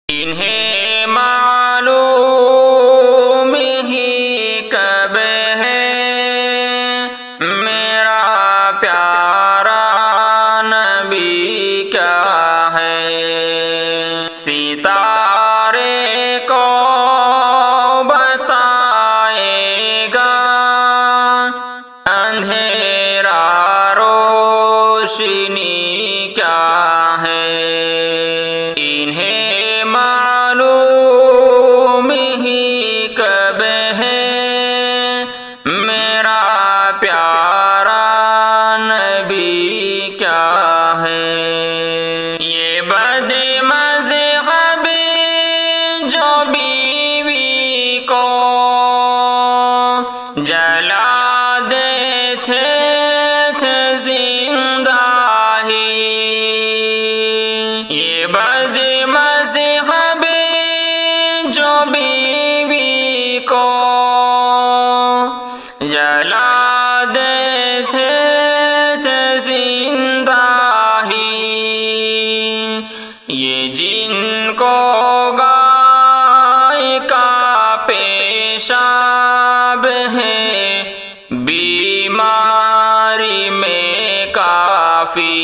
انہیں معلوم ہی کب ہے میرا پیارا نبی کیا ہے، ستارے کو بتائے گا اندھیرا روشنی کیا ہے، انہیں معلوم ہی کب ہے میرا پیارا نبی کیا ہے۔ یہ بد مذہب جو بیوی کو جلا دیتے تھے زندہ ہی، یہ بد مذہب جو بیوی کو جلا دیتے تھے زندہ ہی، یہ جن کو گائے کا پیشاب ہے بیماری میں کافی،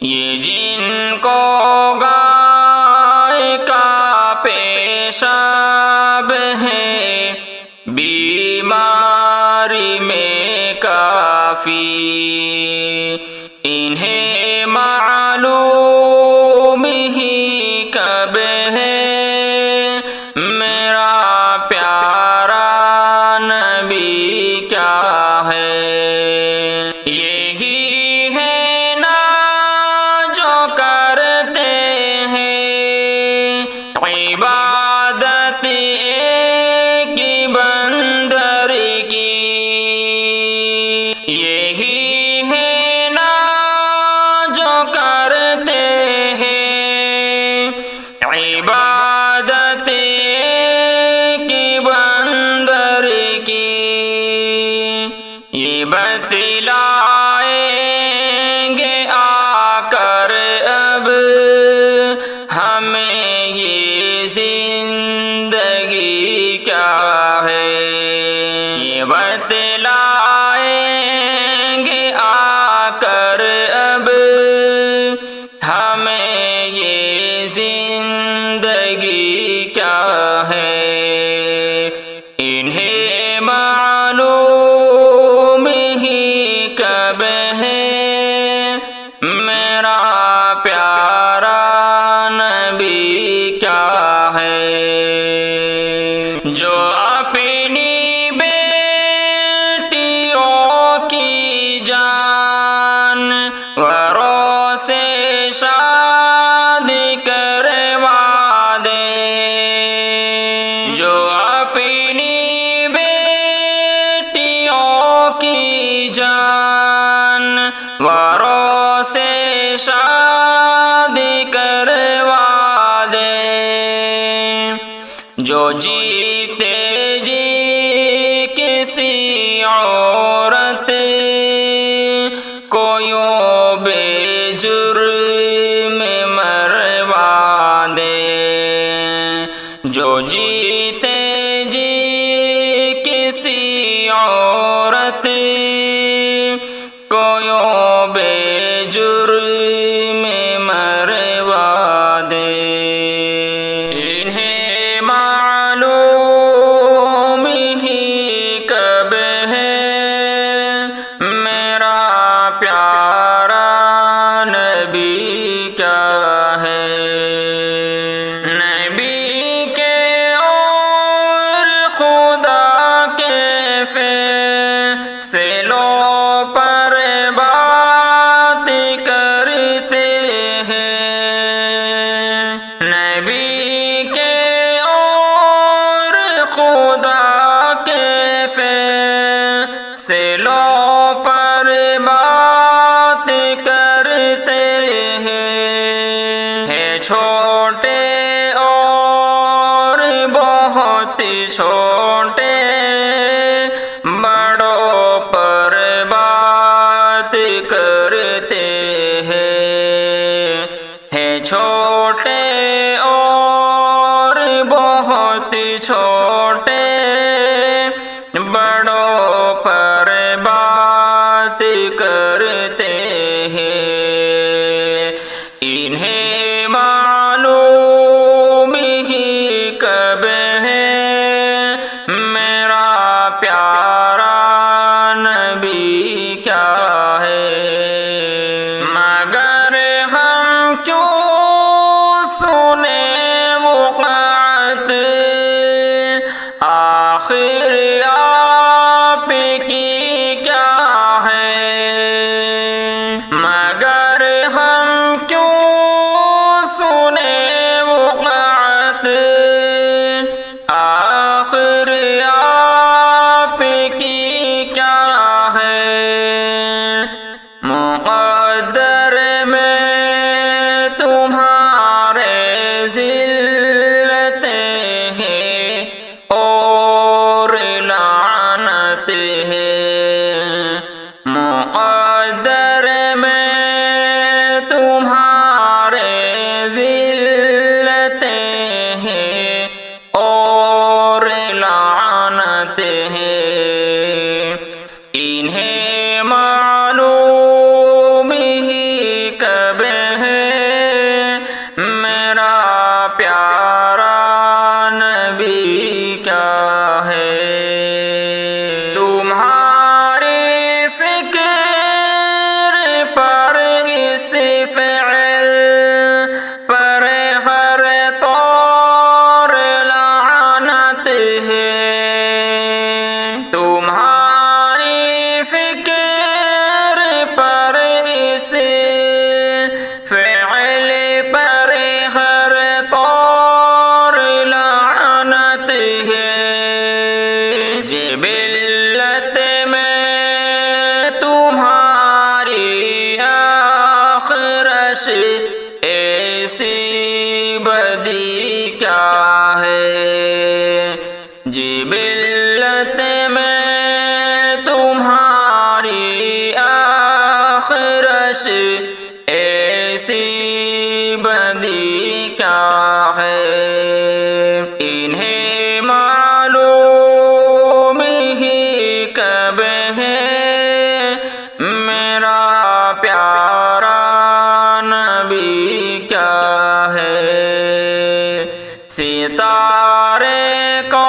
یہ جن کو گائے کا پیشاب ہے بیماری میں کافی، انہیں معلوم ہی کب ہے میرا پیارا نبی کیا ہے۔ یہی ہے نا جو کرتے ہیں عبادت ایک بندر کی، یہی ہے نا جو کرتے ہیں عبادت ایک بندر کی، یہ بتلائیں گے آ کر اب ہمیں یہ زندگی کیا ہے، یہ بتلائیں گے آ کر اب ہمیں یہ زندگی کیا ہے، انہیں معلوم ہی کب ہے میرا پیارا نبی کیا ہے۔ جو اپنی بیٹیوں کی جان وروں سے شادی کروا دے، جو اپنی بیٹیوں کی جان وروں سے شادی کروا دے، جو جیتے جی کسی عورت کو یوں بے جرم مروا دے، جو جیتے جی کسی عورت کو یوں بے جرم مروا دے، انہیں معلوم ہی کب ہے میرا پیارا نبی کیا ہے۔ نبی کے اور خدا کے فیصلوں پر بات کرتے ہیں، نبی کے اور خدا کے فیصلوں پر بات کرتے ہیں، چھوٹے اور بہت چھوٹے بڑوں پر بات کرتے ہیں، چھوٹے چھوٹے بڑوں پر بات کرتے ہیں، انہیں معلوم ہی کب ہے میرا پیارا نبی کیا ہے، مگر ہم کیوں سنیں وقعت آخر آپ کی کیا ہے، مگر ہم کیوں سنیں وقعت آخر آپ کی کیا ہے، مقدر میں تمہارے ذلتیں ہیں اور لعنت ہے، مقدر میں تمہارے ذلتیں ہیں اور لعنت ہے، انہیں معلوم ہی کب ہے میرا پیارا نبی کیا ہے، تمہاری فکر پر اس فعل پر ہر طور لعنت ہے، تمہاری فکر پر اس فعل پر ہر طور لعنت ہے، جبلت میں تمہاری آخرش ایسی بدی کیا ہے، جبلت میں تمہاری آخرش ایسی بدی کیا ہے، انہیں معلوم ہی کب ہے میرا پیارا نبی کیا ہے، ستارے کو